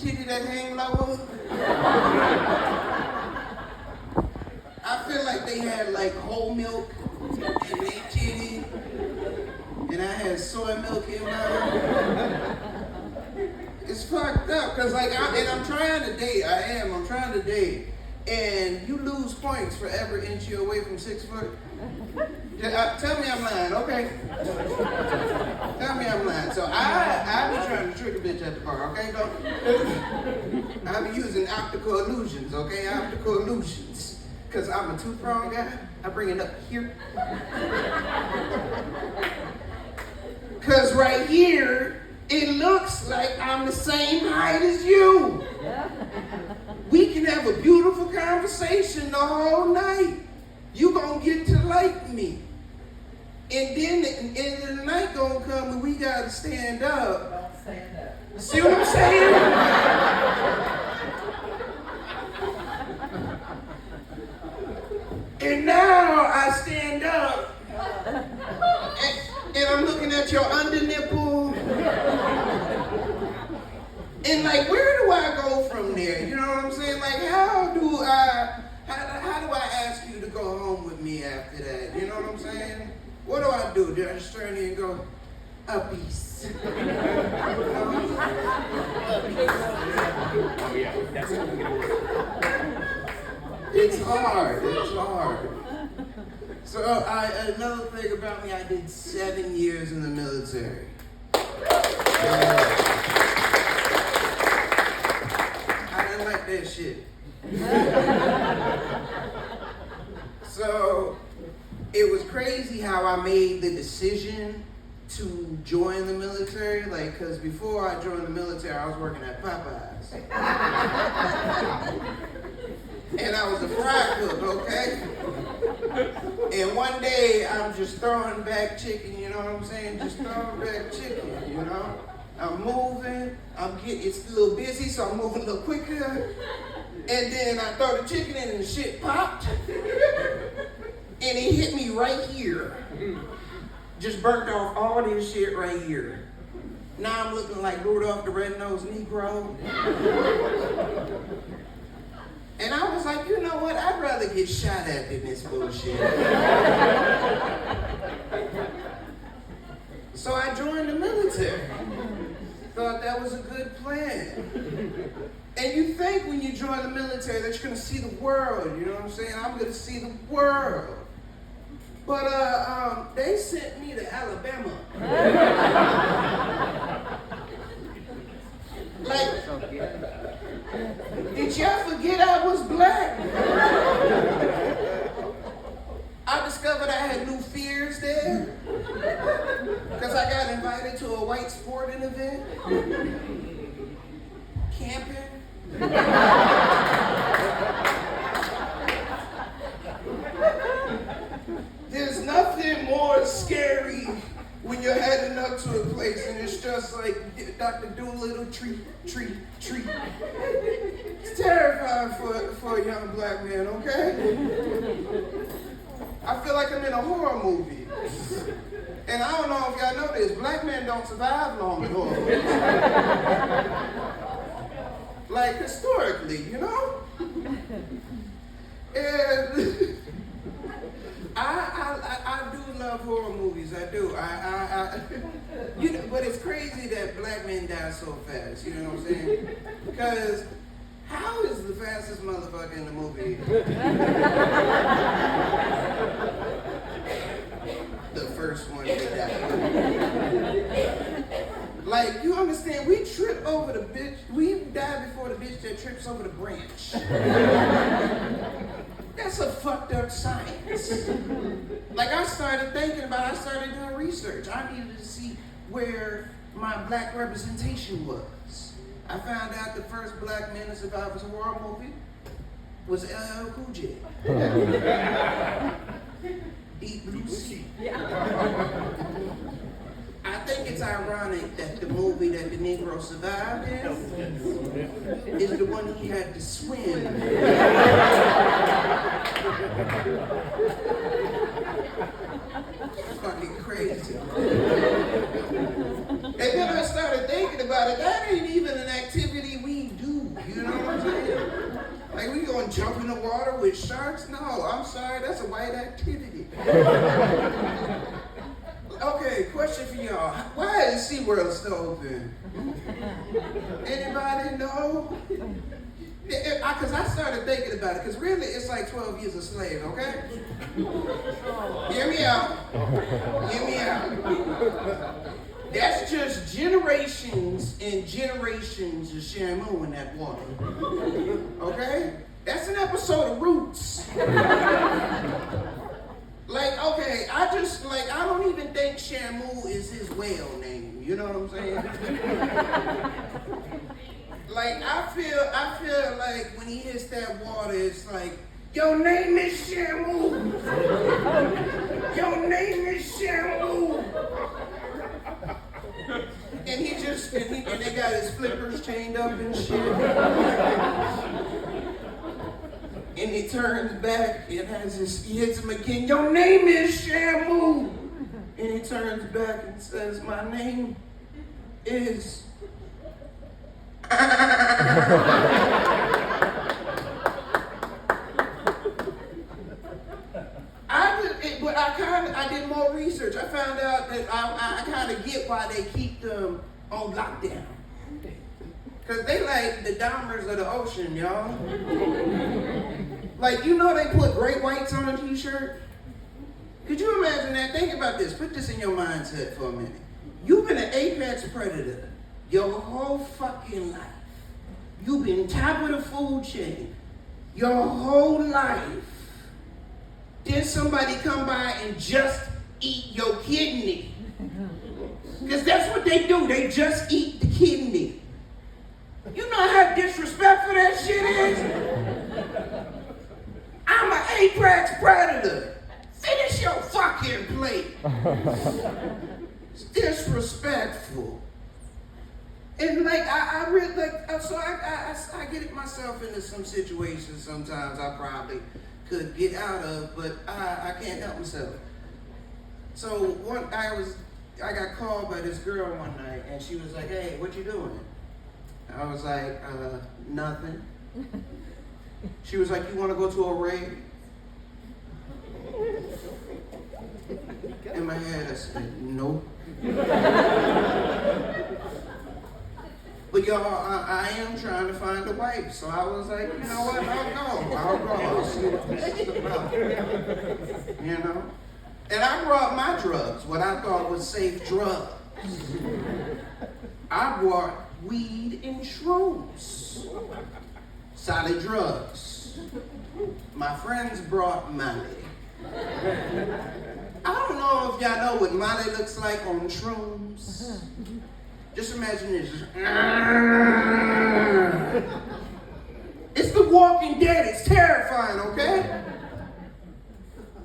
titty that hang lower. I feel like they had like whole milk in their titty, and I had soy milk in mine. It's fucked up, cause like, I'm trying to date. I'm trying to date, and you lose points for every inch you're away from 6 foot. Tell me I'm lying, okay? Tell me I'm lying. So I be trying to trick a bitch at the bar, okay? I be using optical illusions, okay? Optical illusions. Cause I'm a two-pronged guy. I bring it up here. Cause right here, it looks like I'm the same height as you. We can have a beautiful conversation the whole night. You gonna get to like me. And then the end of the night gonna come and we gotta stand up. Don't stand up. See what I'm saying? And now I stand up and I'm looking at your under nipple. And like, where do I go from there? You know what I'm saying? Like, how do I ask you to go home with me after that? You know what I'm saying? What do I do? Do I just turn in and go, a piece? Oh yeah, that's how we get it. It's hard. So another thing about me, I did 7 years in the military. I didn't like that shit. So it was crazy how I made the decision to join the military. Like, cause before I joined the military, I was working at Popeyes. And I was a fry cook, okay? And one day I'm just throwing back chicken, you know what I'm saying? Just throwing back chicken, you know? I'm moving, it's a little busy, so I'm moving a little quicker. And then I throw the chicken in and the shit popped. And it hit me right here. Just burnt off all this shit right here. Now I'm looking like Rudolph the Red-Nosed Negro. And I was like, you know what? I'd rather get shot at than this bullshit. So I joined the military. Thought that was a good plan. And you think when you join the military that you're gonna see the world, you know what I'm saying? I'm gonna see the world. But they sent me to Alabama. Like, did y'all forget I was black? I discovered I had new fears there because I got invited to a white sporting event, camping. There's nothing more scary when you're heading up to a place and it's just like Dr. Doolittle, treat. It's terrifying for a young black man, okay? I feel like I'm in a horror movie. And I don't know if y'all know this, black men don't survive long in horror movies. Like historically, you know? And I do love horror movies. I do. You know, but it's crazy that black men die so fast. You know what I'm saying? Because how is the fastest motherfucker in the movie the first one to die? Like, you understand? We trip over the bitch. We die before the bitch that trips over the branch. That's a fucked up science. Like I started doing research. I needed to see where my black representation was. I found out the first black man to survive a horror movie was LL Cool J. Deep Blue Sea. I think it's ironic that the movie that the Negro survived in is the one he had to swim. Fucking crazy. And then I started thinking about it. That ain't even an activity we do and jump in the water with sharks? No, I'm sorry, that's a white activity. Okay, question for y'all. Why is SeaWorld still open? Anybody know? Because I started thinking about it, because really it's like 12 years a slave, okay? Hear me out. Hear me out. That's just generations and generations of Shamu in that water. Okay? That's an episode of Roots. Like, okay, I don't even think Shamu is his whale name. You know what I'm saying? Like, I feel like when he hits that water, it's like, your name is Shamu. Your name is Shamu. And and they got his flippers chained up and shit. And he turns back and he hits him again. Your name is Shamu. And he turns back and says, my name is. I did more research. I found out that I kind of get why they keep them on lockdown. Because they like the Dahmers of the ocean, y'all. Like, you know they put great whites on a t-shirt? Could you imagine that? Think about this. Put this in your mindset for a minute. You've been an apex predator your whole fucking life. You've been top of the food chain your whole life. Then somebody come by and just eat your kidney. Because that's what they do. They just eat the kidney. You know how disrespectful that shit is? I'm an apex predator. Finish your fucking plate. It's disrespectful. And like, I really, like, so I get it myself into some situations sometimes I probably could get out of, but I can't help myself. So I got called by this girl one night, and she was like, hey, what you doing? I was like, nothing. She was like, you want to go to a rave? In my head, I said, nope. But y'all, I am trying to find a wife, so I was like, you know what, I'll go, I'll see what this is about, you know? And I brought my drugs, what I thought was safe drugs. I brought weed and shrooms, solid drugs. My friends brought Molly. I don't know if y'all know what Molly looks like on shrooms. Just imagine this. It's The Walking Dead. It's terrifying, okay?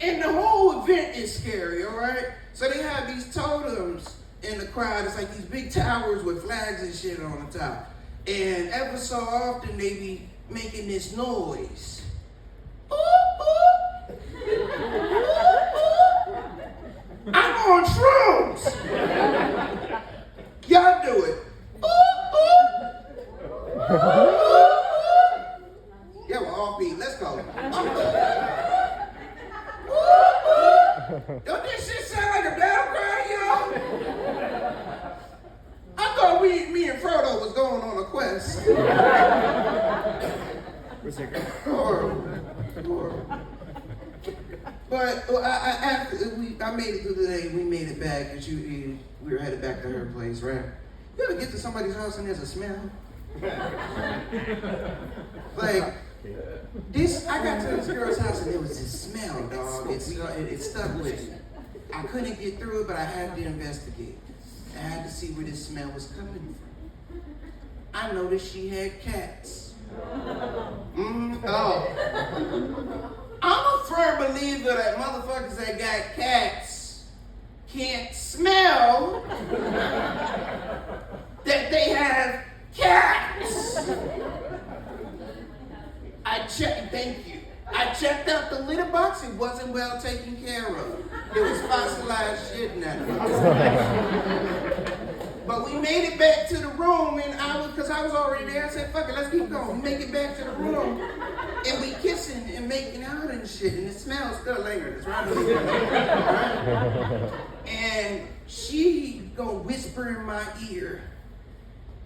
And the whole event is scary, all right? So they have these totems in the crowd. It's like these big towers with flags and shit on the top. And ever so often they be making this noise. Ooh, ooh. Ooh, ooh. I'm on shrooms. Y'all do it. Ooh, ooh. Ooh, ooh. Yeah, we're all beat. Let's go. Ooh, ooh. Don't this shit sound like a battle cry, y'all? I thought me and Frodo was going on a quest. Horrible. But I made it through the day. We made it back, and we were headed back to her place, right? You ever get to somebody's house and there's a smell? Like this, I got to this girl's house and there was this smell, dog. It stuck with me. I couldn't get through it, but I had to investigate. I had to see where this smell was coming from. I noticed she had cats. I'm a firm believer that motherfuckers that got cats can't smell that they have cats. Thank you. I checked out the litter box. It wasn't well taken care of. There was fossilized shit in that. But we made it back to the room, and because I was already there, I said, fuck it, let's keep going. We make it back to the room, and we and shit, and it smells good later. It's right over there, right? And she gonna whisper in my ear,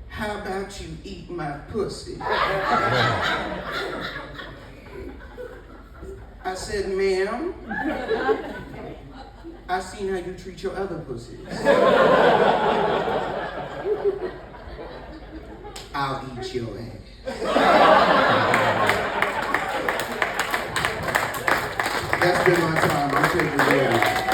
how about you eat my pussy? I said, ma'am, I seen how you treat your other pussies. I'll eat your ass. That's been my time. I'm taking it.